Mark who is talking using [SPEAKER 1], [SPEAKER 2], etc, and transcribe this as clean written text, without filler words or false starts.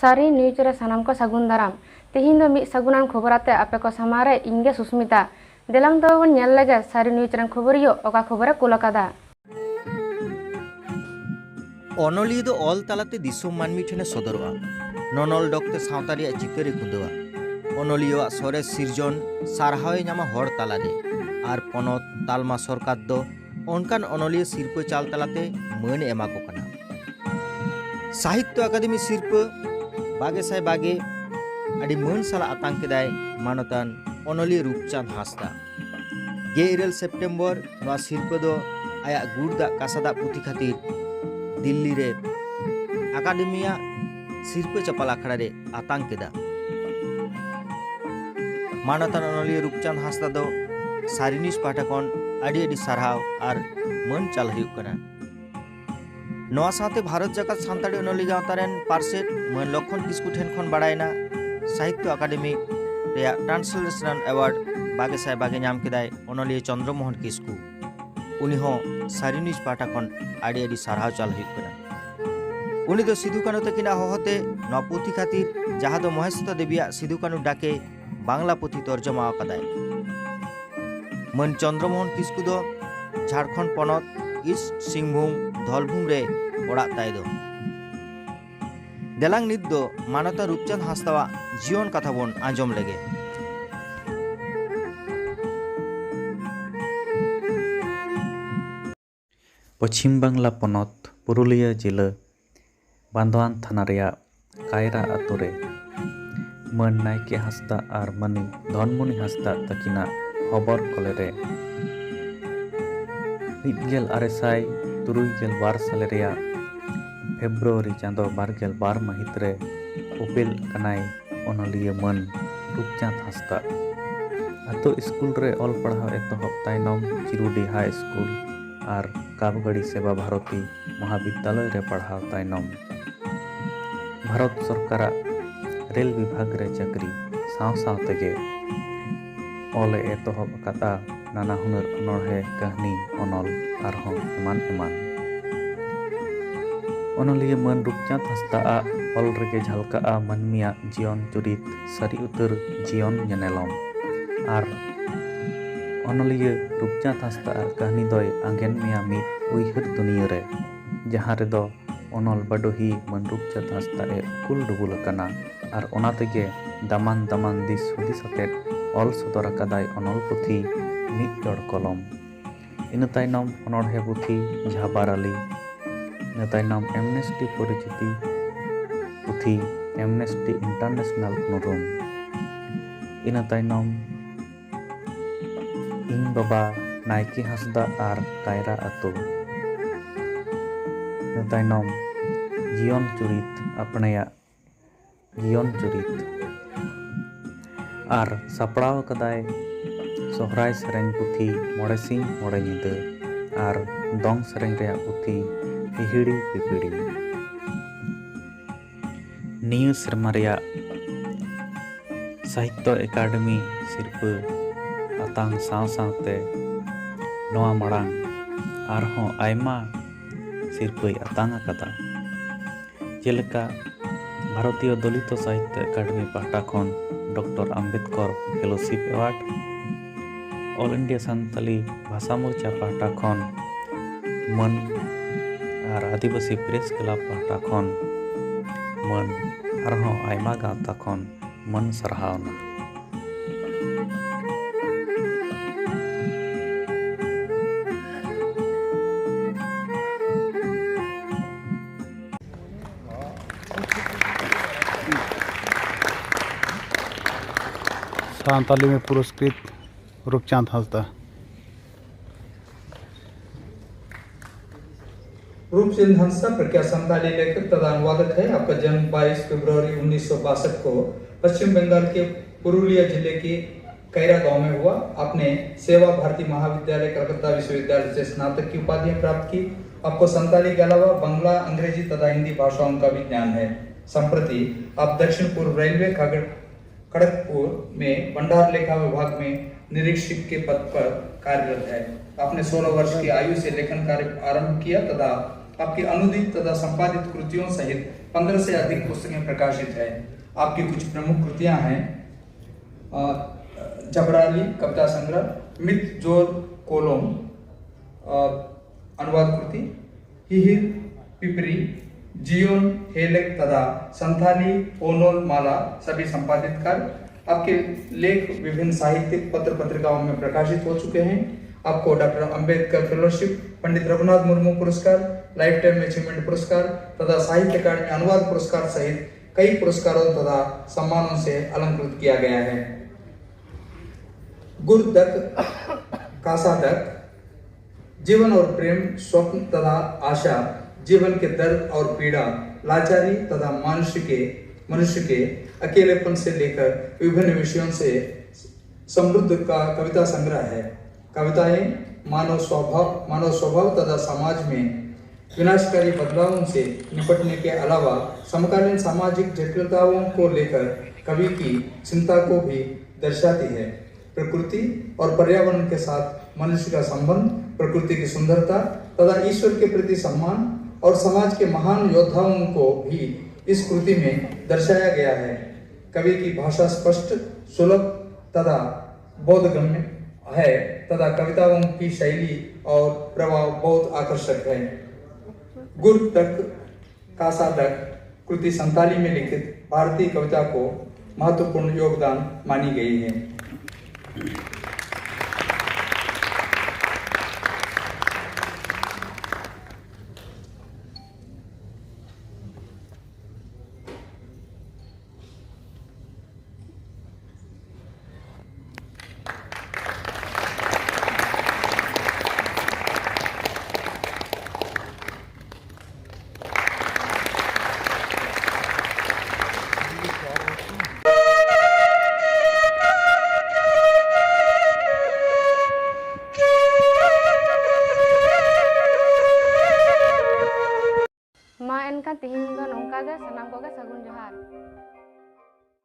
[SPEAKER 1] सारी न्यूज रे सानाम को सगुन दाराम तेहिन दो मि सगुनान खबराते आपे को समारे इंगे सुस्मिता देलांग दो बन नेल लगे सारी न्यूज रन खबरियो ओका खबरे कुलकादा
[SPEAKER 2] अनलिया दो ऑल तालाते दिसोम मानमी ठेने सदरवा ननल डॉक्टर सावतारिया चिकरे खुदवा अनलिया सरे सिरजन सारहावे नामा हर तालारे आर पनत तालमा सरकार दो अनकान अनलिया सिरपो चाल तालाते मान एमा को कना साहित्य अकादमी सिरपो बागे साय बागे आदि मान साला आतांग केदाय मानतान अनलिया रूपचांद हासदा 11 सेप्टेम्बर नवा सिरपो दो आया गुड़दा कासादा पुथि खातिर दिल्ली रे अकादमिया सिरपो चपल आखड़ा रे आतांग केदा मानतान अनलिया रूपचांद हासदा दो सारिनिस पाठकन आदि आदि सारहाव आर मन चाल हुयुग कना नवा साथे भारत जगत सानताड़ी अनलिया गावतारेन पार्सेट मन लक्षण किस्कु ठेन खन बाड़ायना साहित्य अकादमी रेया ट्रांसलेशन अवार्ड बागे साय बागे नाम केदाय अनलिया चंद्रमोहन किस्कु उनी हो सारिनिस पाठकन आदि आदि सारहाव चाल हुयुग कना उनी दो सिधु कानु तकिना होहते नवा पुथि खातिर जहा दो महेश्वता देविया सिधु कानु डाके बांग्ला पुथि तर्जमा आकादाय मन चंद्रमोहन किस्कु दो झारखंड पनत ईस्ट सिंहभूम धलभूम रे ओड़ाग ताय दो देलांग नित दो मानता रूपचंद हासदावा जीवन कथा बोन आंजम लेगे
[SPEAKER 3] पश्चिम बांग्ला पनत पुरुलिया जिला बांधवान थाना रेया कायरा आतो रे मन नायके हासदा आर मनी धनमुनि हासदा तकिना हबर कलेरे 1962 साल रेया फेब्रुआरी चांदो 22 महित रे उपिल कनाई अनलिया मन रूपचांद हासदा आतो स्कूल रे all पढ़ाव एतहब तायनम Chirudi high school are काबगड़ी सेवा भारती महाविद्यालय रे पढ़ाव तायनम भारत सरकार रेल विभाग रे चाकरी साव साव तेगे ऑले एतहब कता नाना हुनर अनोढ़े कहानी अनल आरहों एमान एमान अनलिया मन रूपचांद हासदा ऑल रेगे झलका मानमिया जीवन चुरित सारी उतर जीवन नेनेलम आर अनलिया रूपचांद हासदा कहानी दोय आंगेन मिया मित उइहर दुनिया रे जहां रे दो अनल बडोही मन रूपचांद हासदा ए कुल डुबुल कना आर ओना तेगे दामान दामान दिस हुदिस अतेत ऑल सदर आकादाय अनल पुथि मित जड़ कलम इन तायनम अनोढ़े पुथि झाबार आली इन तायनम एमनेस्टी परिचिति पुथि एमनेस्टी इंटरनेशनल अनुरूम इन तायनम इन बाबा नायके हासदा आर कायरा आतो इन तायनम जीवन चुरित अपनेया जीवन चुरित आर सापड़ाव कदाय सोहराय सेरेंग पुथि मोड़े सिंह मोड़े निदा आर दंग सेरेंग रेया पुथि हिहिड़ी पिपिड़ी निया सेरमा रेया साहित्य अकादमी सिरपा आतांग साव सावते नवा माड़ांग आरहों आयमा सिरपा आतांग आकादा जेलेका भारतीय दलित साहित्य अकादमी पाहटा खन doctor Ambedkar fellowship award all India Santali Bhasha Morcha पाहटा खन मन आर आदिवासी प्रेस क्लब पाहटा खन मन आरहों आयमा गावता खन मन सरहावना
[SPEAKER 4] सांताली में पुरस्कृत रूपचांद हासदा।
[SPEAKER 5] रूपचंद हासदा प्रख्यात संताली लेखक तथा अनुवादक है। आपका जन्म 22 फरवरी 1962 को पश्चिम बंगाल के पुरुलिया जिले के कैरा गांव में हुआ। आपने सेवा भारती महाविद्यालय कलकत्ता विश्वविद्यालय से स्नातक की उपाधियां प्राप्त की। आपको संताली के अलावा बांग्ला, अंग्रेजी तथा हिंदी भाषाओं का भी ज्ञान है। संप्रति आप दक्षिण पूर्व रेलवे खड़गपुर में भंडार लेखा विभाग में निरीक्षक के पद पर कार्यरत है। आपने 16 वर्ष की आयु से लेखन कार्य आरंभ किया तथा आपकी अनुदित तथा संपादित कृतियों सहित 15 से अधिक पुस्तकें प्रकाशित है। आपकी कुछ प्रमुख कृतियां हैं जबराली कविता संग्रह, मित जोर कोलोम अनुवाद कृति, हिहिर पिपरी, जियोन हेलेक तथा संथाली ओनोल माला सभी संपादित कार्य। आपके लेख विभिन्न साहित्यिक पत्र पत्रिकाओं में प्रकाशित हो चुके हैं। आपको डॉक्टर अंबेडकर फेलोशिप, पंडित रघुनाथ मुर्मू पुरस्कार, लाइफ टाइम अचीवमेंट पुरस्कार तथा साहित्य अकादमी अनुवाद पुरस्कार सहित कई पुरस्कारों तथा सम्मानों से अलंकृत किया गया है। गुरदक कासादक, जीवन और प्रेम, स्वप्न तथा आशा, जीवन के दर्द और पीड़ा, लाचारी तथा मनुष्य के अकेलेपन से लेकर विभिन्न विषयों से समृद्ध का कविता संग्रह है। कविताएं मानव स्वभाव तथा समाज में विनाशकारी बदलावों से निपटने के अलावा समकालीन सामाजिक जटिलताओं को लेकर कवि की चिंता को भी दर्शाती है। प्रकृति और पर्यावरण के साथ मनुष्य का संबंध, प्रकृति की सुंदरता तथा ईश्वर के प्रति सम्मान और समाज के महान योद्धाओं को भी इस कृति में दर्शाया गया है। कवि की भाषा स्पष्ट, सुलभ तथा बोधगम्य है तथा कविताओं की शैली और प्रभाव बहुत आकर्षक है। गुर तक कासादक कृति संताली में लिखित भारतीय कविता को महत्वपूर्ण योगदान मानी गई है।
[SPEAKER 1] मा एनका तिहिन दो नongka ge sanam ko ge sagun johar।